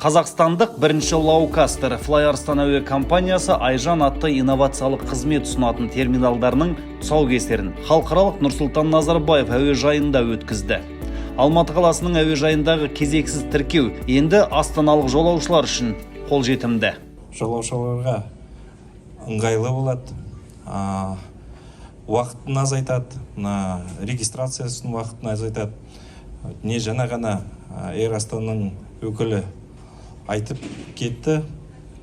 Қазақстандық бірінші лоукастер Flyarystan әуе компаниясы Айжан атты инновациялық қызмет ұсынатын терминалдарының тұсаукесерін халықаралық Нұрсұлтан Назарбаев әуежайында өткізді. Алматы қаласының әуежайындағы кезексіз тіркеу енді астаналық жолаушылар үшін қолжетімді. Жолаушыларға ыңғайлы болады, уақытын азайтады, регистрациясының уақытын азайтады. Не жаңа ғана Air Астананың өкілі айтып кетті,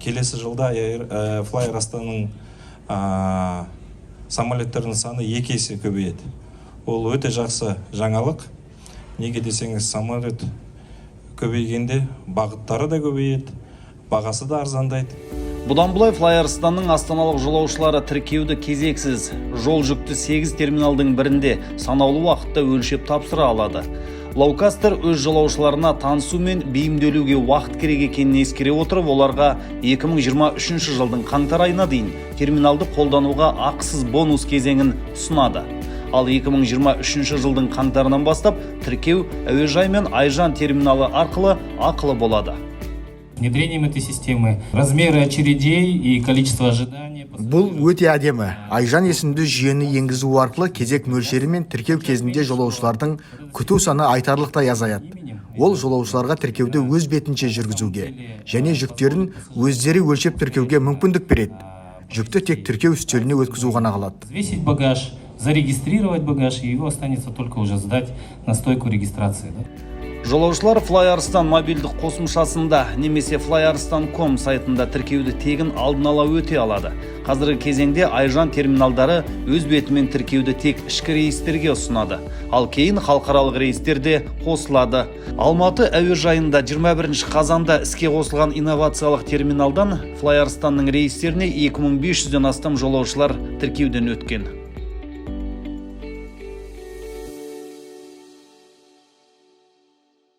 келесі жылда Flyarystan самолеттерінің саны 2 есе көбейеді. Ол өте жақсы жаңалық. Неге десеңіз, самолет көбейгенде бағыттары да көбейеді, бағасы да арзандайды. Бұдан бұлай Flyarystan астаналық жолаушылары тіркеуді кезексіз жол жүкті 8 терминалдың бірінде санаулы уақытта өлшеп тапсыра алады. Лоукастер өз жолаушыларына танысу мен бейімделуге уақыт керек екенін ескере отырып, оларға 2023 жылдың қаңтар айына дейін терминалды қолдануға ақысыз бонус кезеңін ұсынады. Ал 2023 жылдың қаңтарынан бастап тіркеу әуежай мен Айжан терминалы арқылы ақылы болады. Внедрением этой системы размеры очередей и количество ожиданий. Бұл өте әдемі. Айжан есімді жүйені енгізу арқылы кезек мөлшері мен тіркеу кезінде жолаушылардың күту саны айтарлықтай азаяды. Ол жолаушыларға тіркеуді өз бетінше жүргізуге және жүктерін өздері өлшеп тіркеуге мүмкіндік береді. Жүкті тек тіркеу үстеліне өткізу ғана қалады. Взвесить багаж, зарегистрировать багаж, и его останется только уже сдать на стойку регистрации. Жолаушылар Flyarystan мобильдік қосымшасында немесе Flyarystan.com сайтында тіркеуді тегін алдын ала өте алады. Қазіргі кезеңде Айжан терминалдары өз бетімен тіркеуді тек ішкі рейстерге ұсынады, ал кейін халықаралық рейстерде қосылады. Алматы әуежайында 21 қазанда іске қосылған инновациялық терминалдан Flyarystan рейстеріне 2500-ден астам жолаушылар тіркеуден өткен.